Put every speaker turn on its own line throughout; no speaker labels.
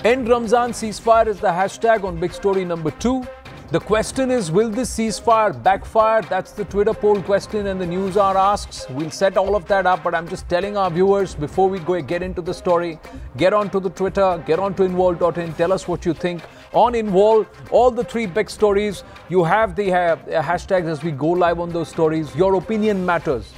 End Ramzan ceasefire is the hashtag on big story number 2. The question is, will this ceasefire backfire? That's the Twitter poll question and the Newshour asks. We'll set all of that up, but I'm just telling our viewers before we get into the story, get onto the Twitter, get onto involve.in, tell us what you think. On Involve, all the 3 big stories, you have the hashtags as we go live on those stories. Your opinion matters.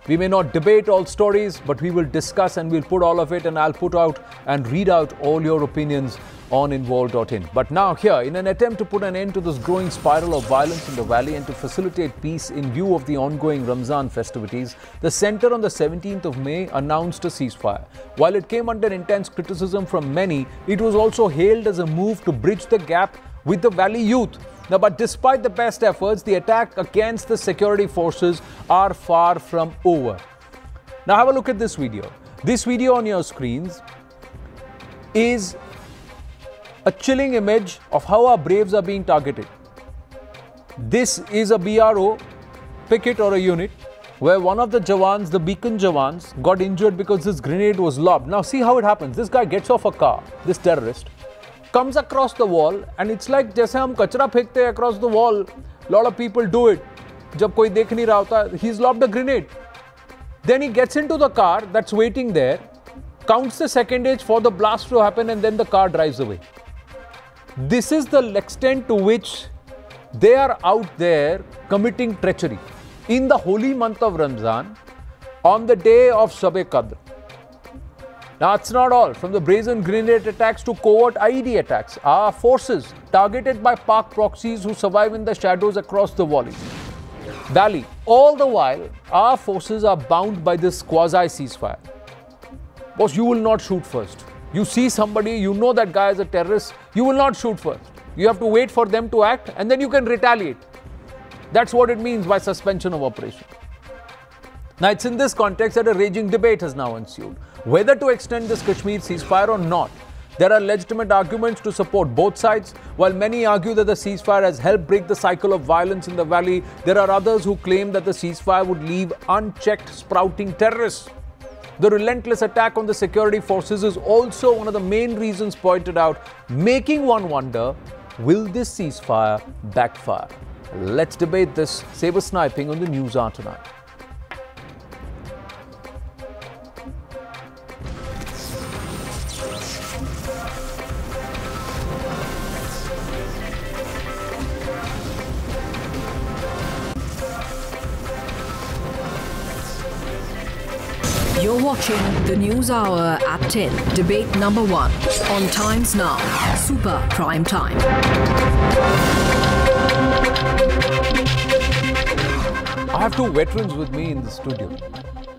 We may not debate all stories, but we will discuss and we'll put all of it, and I'll put out and read out all your opinions on involve.in. But now here, in an attempt to put an end to this growing spiral of violence in the valley and to facilitate peace in view of the ongoing Ramzan festivities, the centre on the 17th of May announced a ceasefire. While it came under intense criticism from many, it was also hailed as a move to bridge the gap with the valley youth. Now, but despite the best efforts, the attack against the security forces are far from over. Now, have a look at this video. This video on your screens is a chilling image of how our braves are being targeted. This is a BRO, picket or a unit, where one of the Jawans, the beacon Jawans, got injured because this grenade was lobbed. Now, see how it happens. This guy gets off a car, this terrorist, comes across the wall, and it's like जैसे हम कचरा फेंकते हैं across the wall. Lot of people do it. जब कोई देख नहीं रहा होता, he's lobbed a grenade. Then he gets into the car that's waiting there, counts the secondage for the blast to happen, and then the car drives away. This is the extent to which they are out there committing treachery in the holy month of Ramzan on the day of Shab-e-Qadr. Now, it's not all. From the brazen grenade attacks to covert IED attacks, our forces targeted by Pak proxies who survive in the shadows across the valley. All the while, our forces are bound by this quasi-ceasefire. Boss, you will not shoot first. You see somebody, you know that guy is a terrorist, you will not shoot first. You have to wait for them to act, and then you can retaliate. That's what it means by suspension of operation. Now, it's in this context that a raging debate has now ensued, whether to extend this Kashmir ceasefire or not. There are legitimate arguments to support both sides. While many argue that the ceasefire has helped break the cycle of violence in the valley, there are others who claim that the ceasefire would leave unchecked sprouting terrorists. The relentless attack on the security forces is also one of the main reasons pointed out, making one wonder, will this ceasefire backfire? Let's debate this. Saber sniping on the Newshour tonight.
You're watching the News Hour at 10. Debate number 1 on Times Now. Super Prime Time.
I have 2 veterans with me in the studio,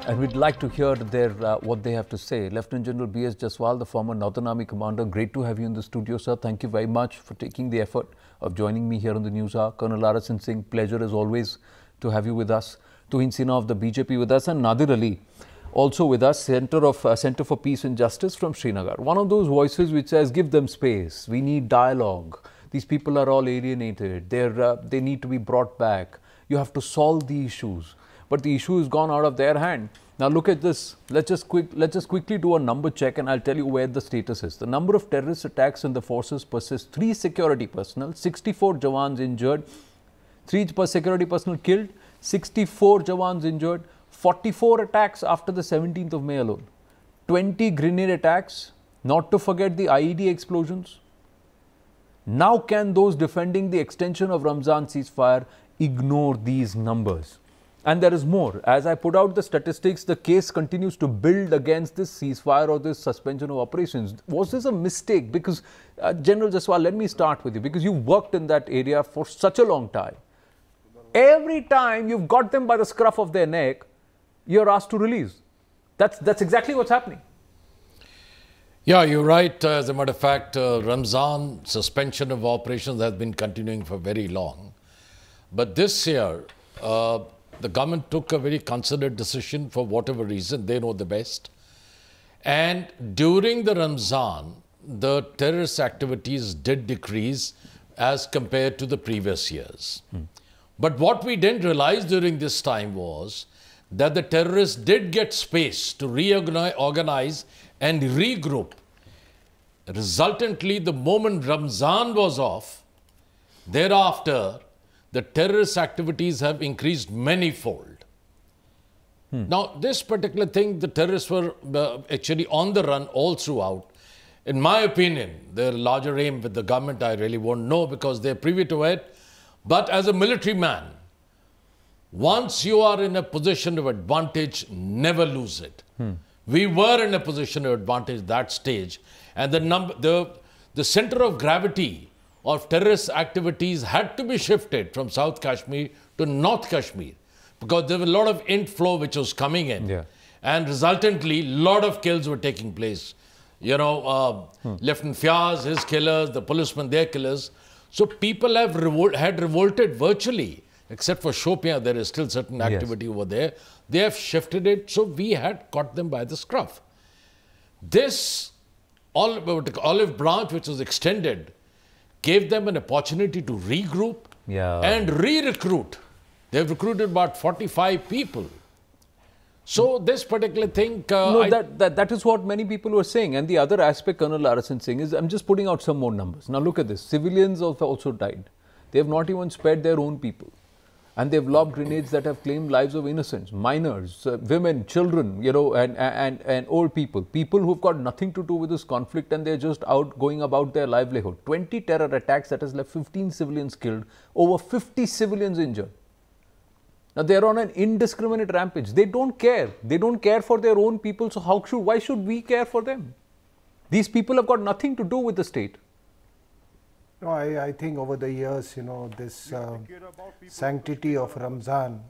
and we'd like to hear what they have to say. Lieutenant General B.S. Jaswal, the former Northern Army commander, great to have you in the studio, sir. Thank you very much for taking the effort of joining me here on the News Hour. Colonel Arasan Singh, pleasure as always to have you with us. Tuhin Sinha of the BJP with us, and Nadir Ali, also with us, Center for Peace and Justice from Srinagar. One of those voices which says, give them space. We need dialogue. These people are all alienated. They need to be brought back. You have to solve the issues. But the issue has gone out of their hand. Now look at this. Let's just quickly do a number check, and I'll tell you where the status is. The number of terrorist attacks in the forces persists. 3 security personnel, 64 Jawans injured, 3 security personnel killed, 64 Jawans injured, 44 attacks after the 17th of May alone, 20 grenade attacks, not to forget the IED explosions. Now can those defending the extension of Ramzan ceasefire ignore these numbers? And there is more. As I put out the statistics, the case continues to build against this ceasefire or this suspension of operations. Was this a mistake? Because General Jaswal, let me start with you, because you worked in that area for such a long time. Every time you've got them by the scruff of their neck, you're asked to release. That's exactly what's happening.
Yeah, you're right. As a matter of fact, Ramzan suspension of operations has been continuing for very long. But this year, the government took a very considered decision for whatever reason. They know the best. And during the Ramzan, the terrorist activities did decrease as compared to the previous years. But what we didn't realize during this time was that the terrorists did get space to reorganize and regroup. Resultantly, the moment Ramzan was off, thereafter, the terrorist activities have increased manyfold. Now, this particular thing, the terrorists were actually on the run all throughout. In my opinion, their larger aim with the government, I really won't know because they're privy to it. But as a military man, once you are in a position of advantage, never lose it. We were in a position of advantage that stage, and the center of gravity of terrorist activities had to be shifted from South Kashmir to North Kashmir because there was a lot of inflow which was coming in, and resultantly, a lot of kills were taking place. You know, Lieutenant Fiaz, his killers, the policemen, their killers. So people have revolted virtually, except for Shopian, there is still certain activity over there. They have shifted it, so we had caught them by the scruff. This olive branch, which was extended, gave them an opportunity to regroup and re-recruit. They've recruited about 45 people. So this particular thing...
that is what many people were saying. And the other aspect Colonel Arasan saying is, I'm just putting out some more numbers. Now look at this. Civilians also died. They have not even spared their own people. And they've lobbed grenades that have claimed lives of innocents, minors, women, children, you know, and old people. People who've got nothing to do with this conflict and they're just out going about their livelihood. 20 terror attacks that has left 15 civilians killed, over 50 civilians injured. Now, they're on an indiscriminate rampage. They don't care. They don't care for their own people. So why should we care for them? These people have got nothing to do with the state.
No, I think over the years, you know, this sanctity of Ramzan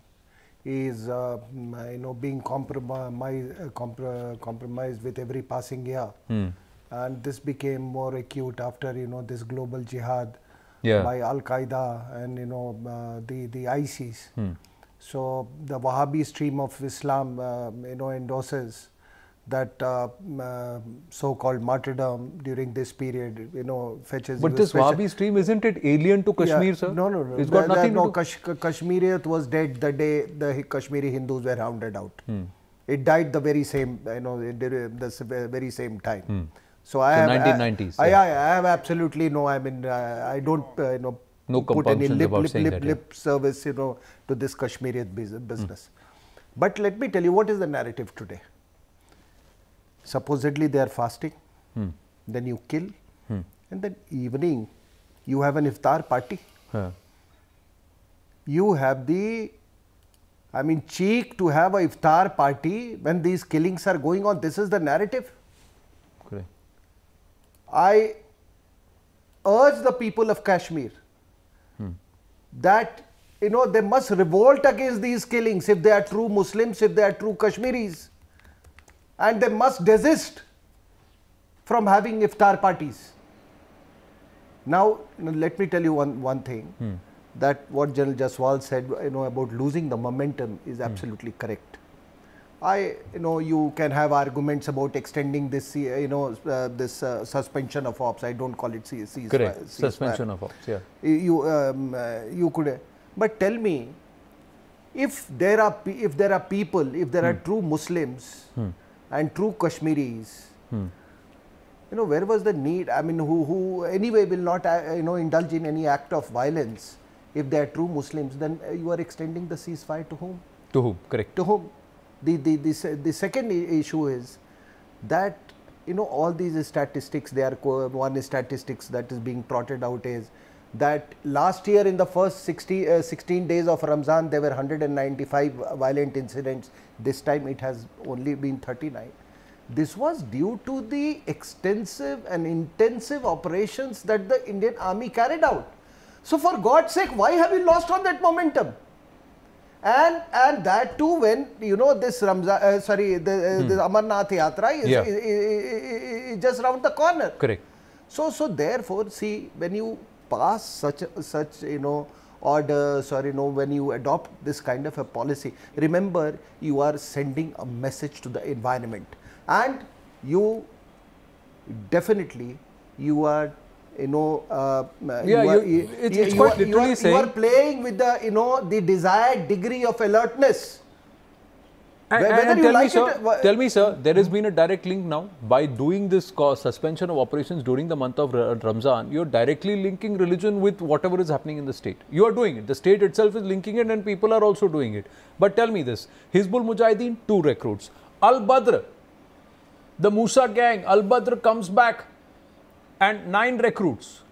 is, you know, being compromised with every passing year. And this became more acute after, you know, this global jihad by Al-Qaeda and, you know, the ISIS. So the Wahhabi stream of Islam, you know, endorses that so-called martyrdom during this period, you know, fetches.
But this Wahhabi stream, isn't it alien to Kashmir, sir?
No.
It's got nothing to do.
Kashmiriyat was dead the day the Kashmiri Hindus were hounded out. It died the very same, you know, the very same time. So I have
1990s.
I have absolutely no. I mean, I don't, you know, put any lip service, you know, to this Kashmiriyat business. But let me tell you, what is the narrative today? Supposedly they are fasting, then you kill, and then evening you have an iftar party. You have the, I mean, cheek to have a iftar party when these killings are going on. This is the narrative.
Correct.
I urge the people of Kashmir that, you know, they must revolt against these killings if they are true Muslims, if they are true Kashmiris. And they must desist from having iftar parties. Now, you know, let me tell you one thing, that what General Jaswal said, you know, about losing the momentum is absolutely correct. You know, you can have arguments about extending this, you know, this suspension of ops. I don't call it ceasefire.
Correct. Suspension of ops, yeah.
You could, but tell me, if there are people, if there are true Muslims and true Kashmiris, you know, where was the need? I mean, who anyway will not, you know, indulge in any act of violence. If they are true Muslims, then you are extending the ceasefire to whom?
To whom? Correct.
To whom? The second issue is that, you know, all these statistics, they are one statistics that is being trotted out is that last year in the first 16 days of Ramzan, there were 195 violent incidents. This time it has only been 39. This was due to the extensive and intensive operations that the Indian Army carried out. So for God's sake, why have you lost on that momentum? And that too when, you know, this Ramzan, this Amarnath Yatra is just around the corner.
Correct.
So therefore, see, when you pass such you know, orders, or, you know, when you adopt this kind of a policy, remember, you are sending a message to the environment, and you definitely, you are, you know,
it's quite literally saying
you are playing with the, you know, the desired degree of alertness.
And tell me, sir, there has been a direct link now. By doing this suspension of operations during the month of Ramzan, you're directly linking religion with whatever is happening in the state. You are doing it. The state itself is linking it and people are also doing it. But tell me this, Hizbul Mujahideen, 2 recruits. Al-Badr, the Musa gang, Al-Badr comes back and 9 recruits.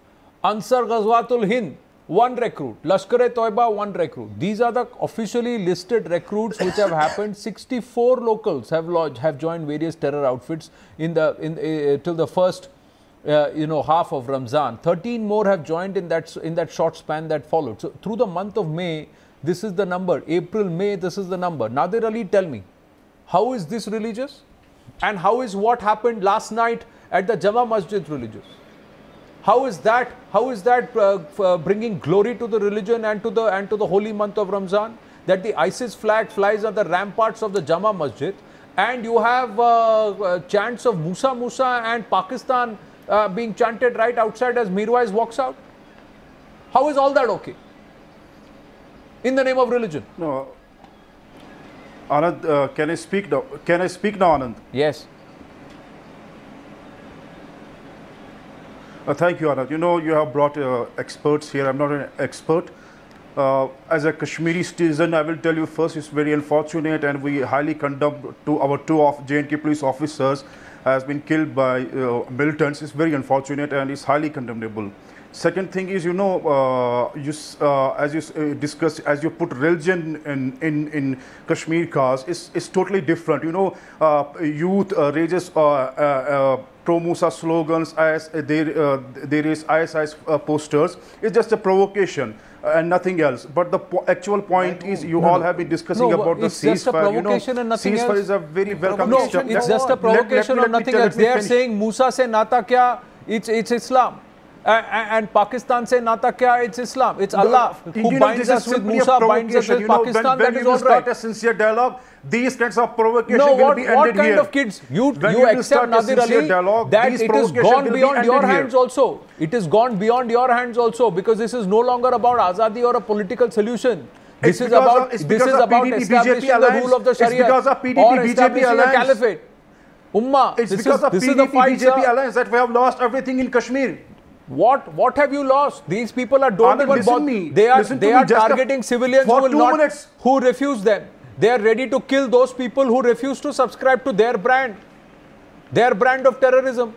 Ansar Ghazwatul Hind, 1 recruit. Lashkar-e-Toiba, 1 recruit. These are the officially listed recruits which have happened. 64 locals have joined various terror outfits till the first half of Ramzan. 13 more have joined in that short span that followed. So through the month of May, this is the number. April, May, this is the number. Nadir Ali, tell me, how is this religious? And how is what happened last night at the Jama Masjid religious? How is that bringing glory to the religion and to the holy month of Ramzan? That the ISIS flag flies on the ramparts of the Jama Masjid, and you have chants of Musa Musa and Pakistan being chanted right outside as Mirwais walks out. How is all that okay? In the name of religion.
No, Anand, can I speak now? Can I speak now, Anand?
Yes.
Thank you, Anand. You know, you have brought experts here. I'm not an expert. As a Kashmiri citizen, I will tell you first, it's very unfortunate, and we highly condemn to our 2 JNK police officers has been killed by militants. It's very unfortunate and it's highly condemnable. Second thing is, you know, as you discussed, as you put religion in Kashmir cause, it's totally different. You know, youth raises pro-Musa slogans, as they raise ISIS posters. It's just a provocation and nothing else. But the actual point is, you all have been discussing about the ceasefire.
Just a provocation and nothing
ceasefire
else.
Is a very welcome step.
It's just a provocation or nothing else. They are saying Musa se nata kya, it's Islam. And Pakistan say nata kya, it's Islam. It's Allah who binds us with Musa, binds us with Pakistan. That is all right.
Start a sincere dialogue, these kinds of provocation will be ended here.
What kind of kids? You accept, Nadir Ali, that it is gone beyond your hands also. It is gone beyond your hands also, because this is no longer about Azadi or a political solution. This is about establishing the rule of the Sharia or establishing a caliphate. Ummah,
it's because of PDP-BJP alliance that we have lost everything in Kashmir.
What have you lost? These people are don't even bother. They are targeting civilians who refuse them. They are ready to kill those people who refuse to subscribe to their brand of terrorism.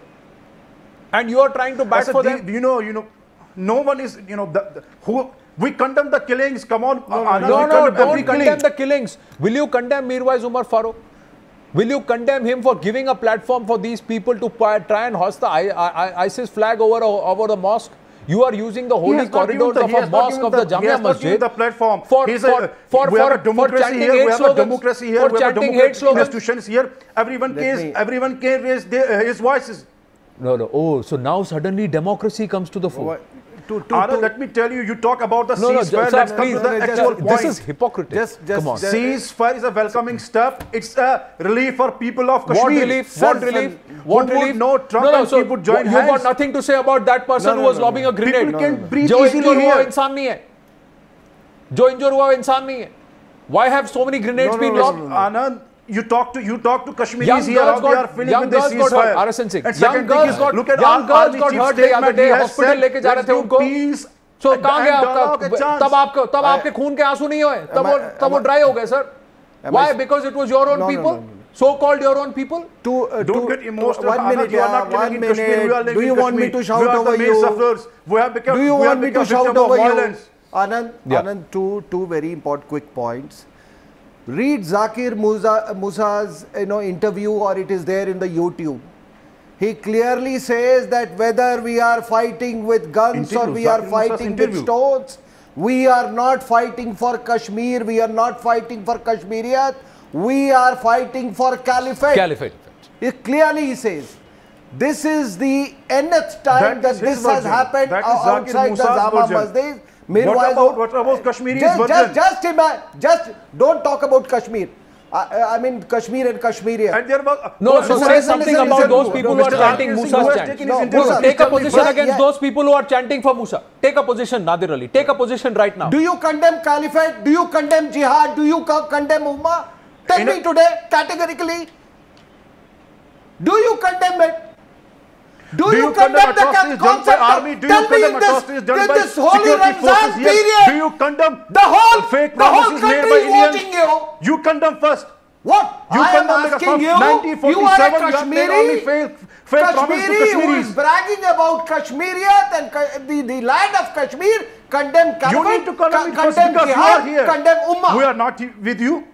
And you are trying to bat for them.
You know, no one is, you know, who we condemn the killings. Come on,
don't condemn the killings. Will you condemn Mirwais Umar Farooq? Will you condemn him for giving a platform for these people to try and hoist the ISIS flag over the mosque? You are using the holy corridors of a mosque of the Jamia Masjid
the platform.
We have a democracy here. We have a democracy here. We have democratic
institutions here. Everyone can raise his voices.
No. Oh, so now suddenly democracy comes to the fore.
Let me tell you, you talk about the ceasefire. Let's come to the actual point.
This is hypocritical.
Come on. Ceasefire is a welcoming step. It's a relief for people of Kashmir.
What relief?
No, Trump and people would join hands.
You got nothing to say about that person who was lobbing a grenade.
People can breathe easily here.
जो इंजर हुआ इंसान नहीं है. Why have so many grenades been lobbed?
Anand, you talk to Kashmiris here, how they are feeling with this ceasefire.
RSN Singh. Young girls got hurt the other day. Hospital लेके जा रहे थे उनको. So कहाँ गया आपका? तब आपके खून के आंसू नहीं हुए. तब वो ड्राई हो गए sir. Why? Because it was your own people. So-called your own people.
Don't get emotional.
1 minute. You are not killing in Kashmir. Do you want me to shout over you? Do you want me to shout over you? Anand, two very important quick points. Read Zakir Musa's interview, or it is there in the YouTube. He clearly says that whether we are fighting with guns or we are fighting with stones, we are not fighting for Kashmir, we are not fighting for Kashmiriyat, we are fighting for Caliphate. He says. This is the nth time that this has happened outside the Jama Masjid.
What about Kashmiri's version?
Just don't talk about Kashmir. I mean Kashmir and Kashmiriya.
Say something about those people who are chanting Musa's chant. Take a position against those people who are chanting for Musa. Take a position, Nadir Ali. Take a position right now.
Do you condemn Caliphate? Do you condemn Jihad? Do you condemn Ummah? Tell me today, categorically, do you condemn it? Do you condemn the concept of
army? Do you condemn atrocities done by
this holy
security forces?
Ramzan
Yes.
period?
Do you condemn
The whole
fake
the whole
promises made
country
by
is
Indians?
watching you.
You condemn first.
What?
You
I am
condemn because
asking
from
you,
1947
you are a
you have made only fake promises to
Kashmiri who is
Kashmiris.
bragging about Kashmiriyat and the land of Kashmir, condemn Kafir,
You need to condemn it first
condemn
because you
jihad,
are here.
condemn Ummah.
We are not with you.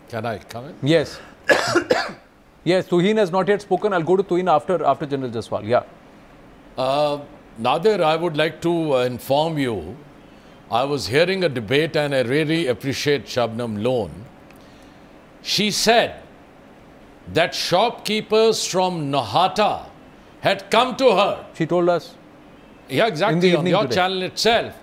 Can I come in?
Yes. Yes, Tuhin has not yet spoken. I'll go to Tuhin after General Jaswal. Yeah.
Nadir, I would like to inform you, I was hearing a debate and I really appreciate Shabnam Lone. She said that shopkeepers from Nohata had come to her.
She told us.
Yeah, exactly, on your
today.
channel itself.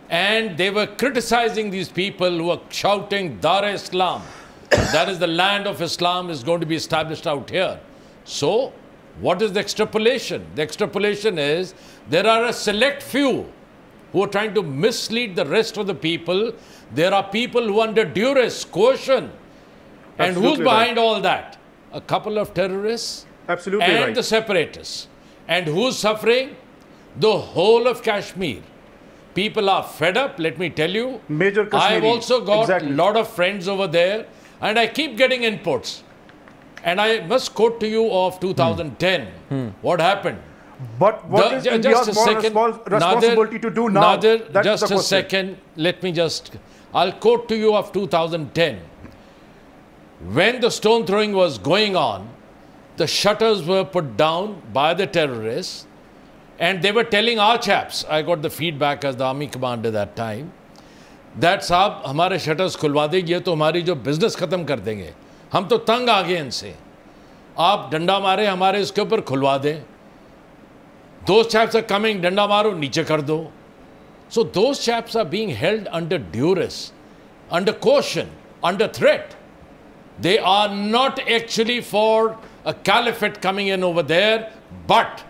And they were criticizing these people who were shouting, Dar-e-Islam. That is the land of Islam is going to be established out here. So, what is the extrapolation? The extrapolation is there are a select few who are trying to mislead the rest of the people. There are people who are under duress, coercion. And
Absolutely
who's behind all that? A couple of terrorists
Absolutely
and
right.
the separatists. And who's suffering? The whole of Kashmir. People are fed up, let me tell you.
Major Kashmiri.
I've also got
Exactly.
a lot of friends over there and I keep getting inputs. And I must quote to you of 2010. What happened?
But what is India's responsibility to do now?
Nadir,
That's
just
the
a
question.
second. Let me I'll quote to you of 2010. When the stone throwing was going on, the shutters were put down by the terrorists and they were telling our chaps, I got the feedback as the army commander that time, that साहब हमारे shutters खुलवा देंगे तो हमारी जो business खत्म कर देंगे हम तो तंग आ गए इनसे आप डंडा मारे हमारे इसके ऊपर खुलवा दें those chaps are coming डंडा मारो नीचे कर दो so those chaps are being held under duress under caution under threat they are not actually for a caliphate coming in over there but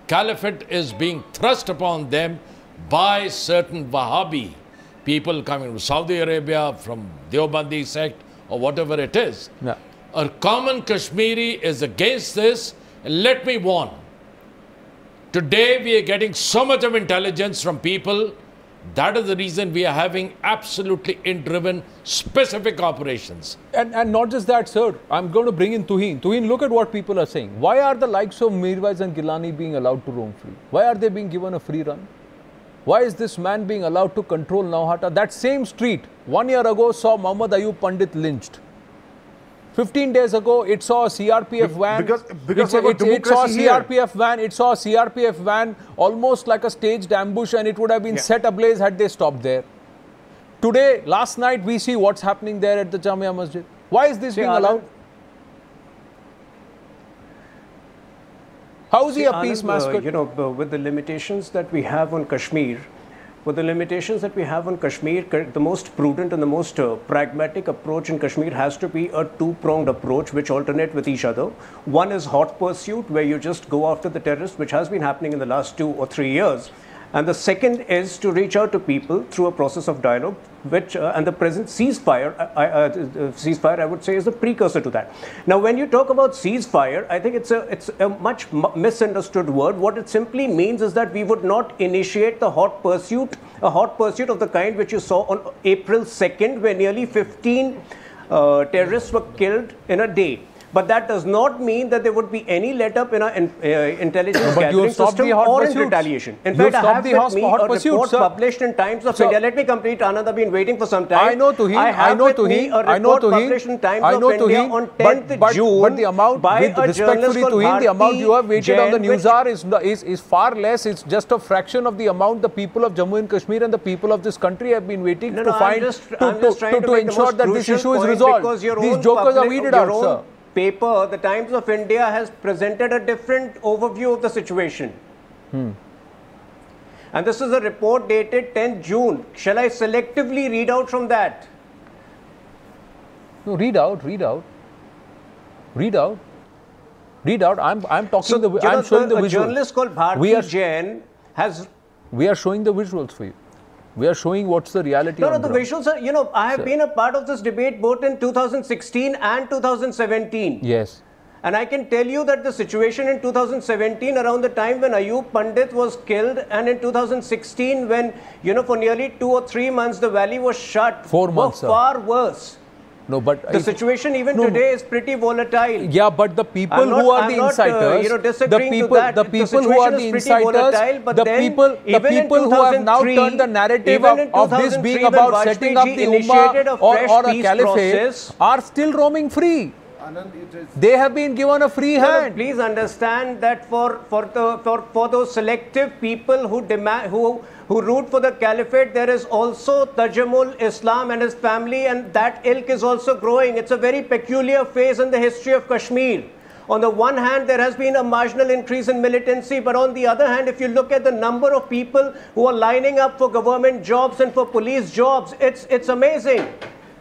caliphate is being thrust upon them by certain Wahhabi people coming from Saudi Arabia, from Deobandi sect or whatever it is.
Yeah.
A common Kashmiri is against this. Let me warn. Today we are getting so much of intelligence from people. That is the reason we are having absolutely in-driven specific operations.
And not just that, sir. I'm going to bring in Tuhin. Tuhin, look at what people are saying. Why are the likes of Mirwais and Gilani being allowed to roam free? Why are they being given a free run? Why is this man being allowed to control Nauhata? That same street, 1 year ago, saw Muhammad Ayub Pandit lynched. 15 days ago, it saw a CRPF van.
Because of
it saw a
democracy here.
CRPF van. It saw a CRPF van almost like a staged ambush, and it would have been set ablaze had they stopped there. Today, last night, we see what's happening there at the Jamia Masjid. Why is this being allowed? How is he a peace mascot?
You know, with the limitations that we have on Kashmir, the most prudent and the most pragmatic approach in Kashmir has to be a two-pronged approach which alternate with each other. One is hot pursuit, where you just go after the terrorists, which has been happening in the last 2 or 3 years. And the second is to reach out to people through a process of dialogue, which and the present ceasefire, I would say, is the precursor to that. Now, when you talk about ceasefire, I think it's a much misunderstood word. What it simply means is that we would not initiate the hot pursuit of the kind which you saw on April 2nd, where nearly 15 terrorists were killed in a day. But that does not mean that there would be any let-up in our intelligence gathering system or in retaliation. In fact, I have with me a report published in Times of India. Let me complete, Anand. I've been waiting for some time.
I know, Tuhin.
I have with me a report published in Times of India on 10th June
but the amount,
by
with
a
respectfully,
journalist
Tuhin, the amount you have waited on the Newshour is far less. It's just a fraction of the amount the people of Jammu and Kashmir and the people of this country have been waiting to find to ensure that this issue is resolved. These jokers are weeded out, sir.
Paper, the Times of India has presented a different overview of the situation. And this is a report dated 10th June. Shall I selectively read out from that?
No, read out. I'm talking
So,
I'm showing the visuals.
A journalist called Bharti Jain has...
We are showing the visuals for you. We are showing what's the reality.
No, the visuals are, you know, I have been a part of this debate both in 2016 and 2017.
Yes.
And I can tell you that the situation in 2017, around the time when Ayub Pandit was killed, and in 2016 when, you know, for nearly 2 or 3 months the valley was shut,
4 months,
were far worse.
No, but
the situation even today is pretty volatile.
Yeah, but the people who are the inciters, the people who are the inciters, the people who have now turned the narrative of this being about setting up the Ummah or a caliphate are still roaming free. They have been given a free hand.
No, please understand that for those selective people who root for the caliphate, there is also Tajamul Islam and his family, and that ilk is also growing. It's a very peculiar phase in the history of Kashmir. On the one hand, there has been a marginal increase in militancy, but on the other hand, if you look at the number of people who are lining up for government jobs and for police jobs, it's amazing.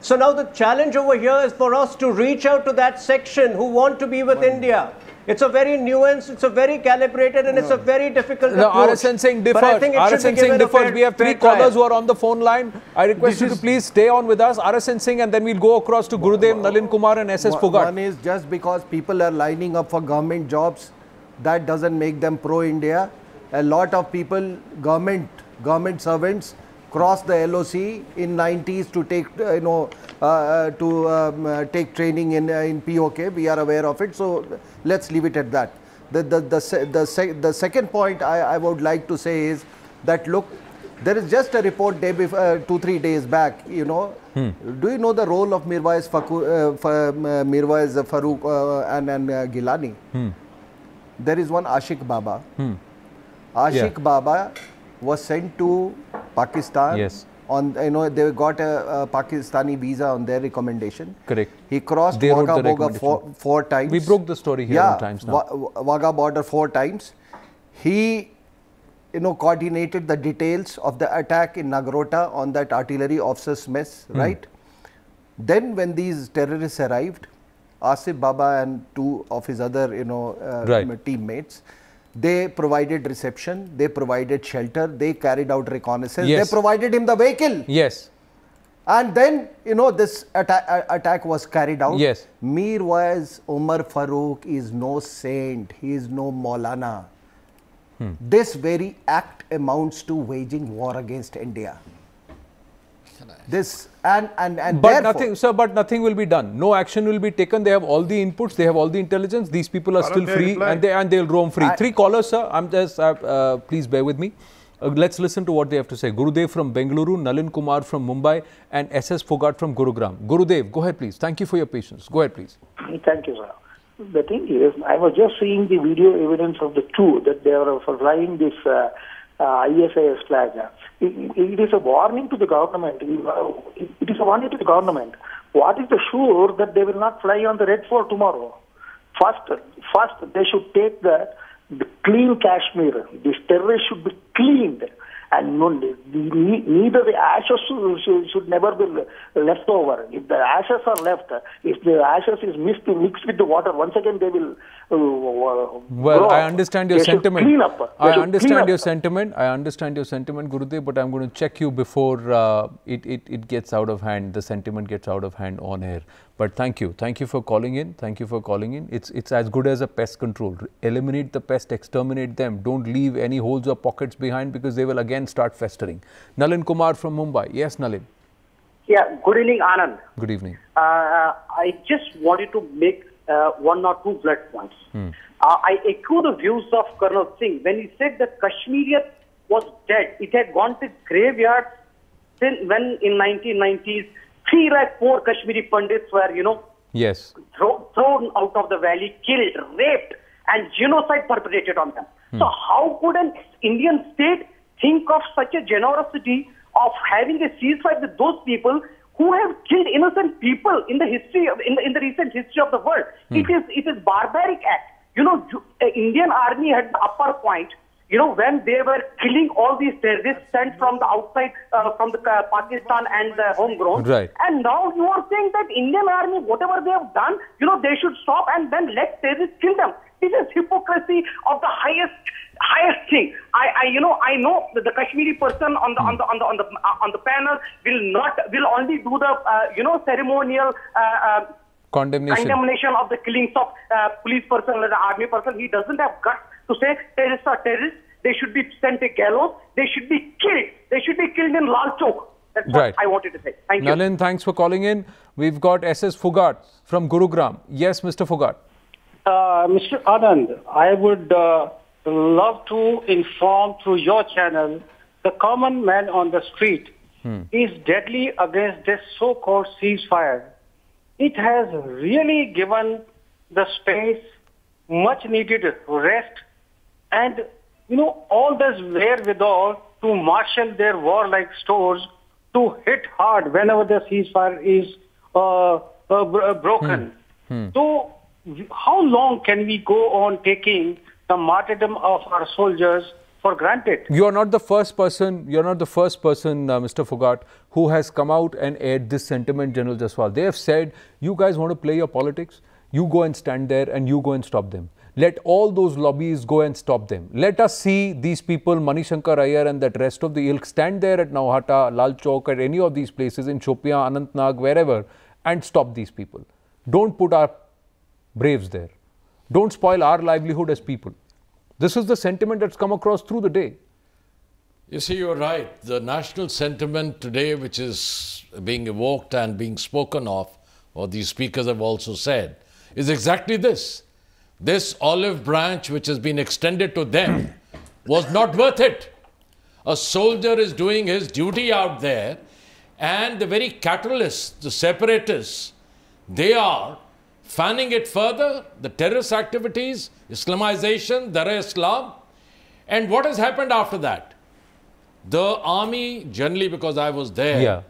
So now the challenge over here is for us to reach out to that section who want to be with India. It's a very nuanced, it's a very calibrated, and it's a very difficult approach.
RSN Singh differs. We have 3 callers who are on the phone line. I request you to please stay on with us. RSN Singh, and then we'll go across to Gurudev, Nalin Kumar and SS Phogat.
One is, just because people are lining up for government jobs, that doesn't make them pro-India. A lot of people, government servants, crossed the LOC in 90s to take take training in POK. We are aware of it, so let's leave it at that. The second point I would like to say is that, look, there is just a report 2-3 days back, you know. Do you know the role of Mirwais Farooq and Gilani? There is one Ashik Baba. Ashik Baba was sent to Pakistan.
Yes.
On, you know, they got a Pakistani visa on their recommendation.
Correct.
He crossed Wagah border 4 times.
We broke the story here in Times Now.
Wagah border 4 times. He, you know, coordinated the details of the attack in Nagrota on that artillery officer's mess, right? Then when these terrorists arrived, Asif Baba and 2 of his other, you know, teammates, they provided reception, they provided shelter, they carried out reconnaissance, they provided him the vehicle.
Yes.
And then, you know, this attack was carried out.
Yes.
Mirwais Umar Farooq is no saint, he is no Maulana. This very act amounts to waging war against India. This and
but nothing, sir. But nothing will be done. No action will be taken. They have all the inputs. They have all the intelligence. These people are still free, and they'll roam free. 3 callers, sir. I'm just please bear with me. Let's listen to what they have to say. Gurudev from Bengaluru, Nalin Kumar from Mumbai, and SS Phogat from Gurugram. Gurudev, go ahead, please. Thank you for your patience. Go ahead, please.
Thank you, sir. The thing is, I was just seeing the video evidence of the 2 that they were flying this ISIS flag. It is a warning to the government. It is a warning to the government. What is the sure that they will not fly on the Red Fort tomorrow? First, they should take the clean Kashmir. These terrorists should be cleaned. And neither the ashes should never be left over. If the ashes are left, if the ashes is mixed with the water, once again they will.
Well, I understand your sentiment.
Clean up.
I understand your sentiment. I understand your sentiment, Gurudev. But I'm going to check you before it gets out of hand. The sentiment gets out of hand on air. But thank you for calling in. Thank you for calling in. It's as good as a pest control. Eliminate the pest, exterminate them. Don't leave any holes or pockets behind, because they will again start festering. Nalin Kumar from Mumbai. Yes, Nalin.
Yeah. Good evening, Anand.
Good evening.
I just wanted to make 1 or 2 blood points. I echo the views of Colonel Singh when he said that Kashmir was dead. It had gone to graveyard till when in 1990s. 3 lakh 4 Kashmiri Pandits were, you know, thrown out of the valley, killed, raped, and genocide perpetrated on them. So how could an Indian state think of such a generosity of having a ceasefire with those people who have killed innocent people in the history of, in the recent history of the world? It is barbaric act. You know, Indian army had the upper point. You know, when they were killing all these terrorists sent from the outside, from the Pakistan and the homegrown.
Right.
And now you are saying that Indian army, whatever they have done, you know, they should stop and then let terrorists kill them. This is hypocrisy of the highest thing. I know that the Kashmiri person on the panel will only do the ceremonial condemnation of the killings of police person or the army person. He doesn't have guts to say terrorists are terrorists. They should be sent to gallows. They should be killed. They should be killed in Lal Chowk. That's what I wanted to say. Thank you.
Nalin, thanks for calling in. We've got SS Fugat from Gurugram. Yes, Mr. Fugat.
Mr. Anand, I would love to inform through your channel the common man on the street is deadly against this so-called ceasefire. It has really given the space much needed rest and all this wherewithal to marshal their warlike stores to hit hard whenever the ceasefire is broken. So how long can we go on taking the martyrdom of our soldiers for granted?
You are not the first person, Mr. Fugat, who has come out and aired this sentiment, General Jaswal. They have said, you guys want to play your politics? You go and stand there and you go and stop them. Let all those lobbies go and stop them. Let us see these people, Manishankar Iyer and that rest of the ilk, stand there at Nauhata, Lal Chowk, at any of these places in Shopian, Anantnag, wherever, and stop these people. Don't put our braves there. Don't spoil our livelihood as people. This is the sentiment that's come across through the day.
You see, you're right. The national sentiment today, which is being evoked and being spoken of, or these speakers have also said, is exactly this. This olive branch which has been extended to them was not worth it. A soldier is doing his duty out there, and the very catalysts, the separatists, they are fanning it further, the terrorist activities, Islamization, Dar-e-Islam. And what has happened after that? The army, generally because I was there,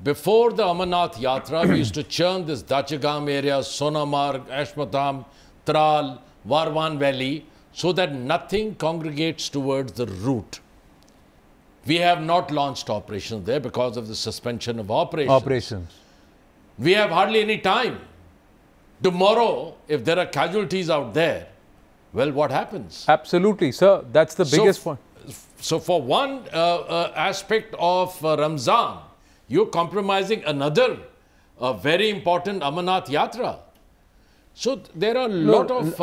before the Amarnath Yatra, we used to churn this Dachigam area, Sonamarg, Ashmatam, Tral, Warwan Valley, so that nothing congregates towards the route. We have not launched operations there because of the suspension of operations. We have hardly any time. Tomorrow, if there are casualties out there, well, what happens?
Absolutely, sir. That's the biggest point.
So for one aspect of Ramzan, you're compromising another very important Amarnath Yatra. So there are a lot of...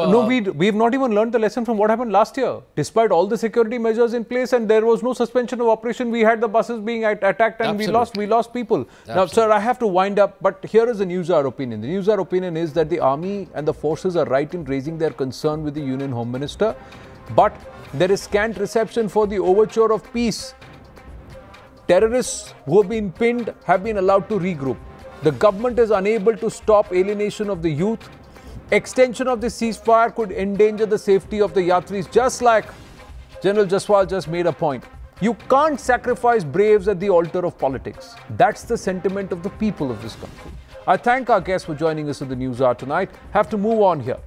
we've not even learned the lesson from what happened last year. Despite all the security measures in place and there was no suspension of operation, we had the buses being attacked and we lost people. Now, sir, I have to wind up, but here is the Newshour opinion. The Newshour opinion is that the army and the forces are right in raising their concern with the Union Home Minister, but there is scant reception for the overture of peace. Terrorists who have been pinned have been allowed to regroup. The government is unable to stop alienation of the youth. Extension of the ceasefire could endanger the safety of the Yatris, just like General Jaswal just made a point. You can't sacrifice braves at the altar of politics. That's the sentiment of the people of this country. I thank our guests for joining us in the Newshour tonight. Have to move on here.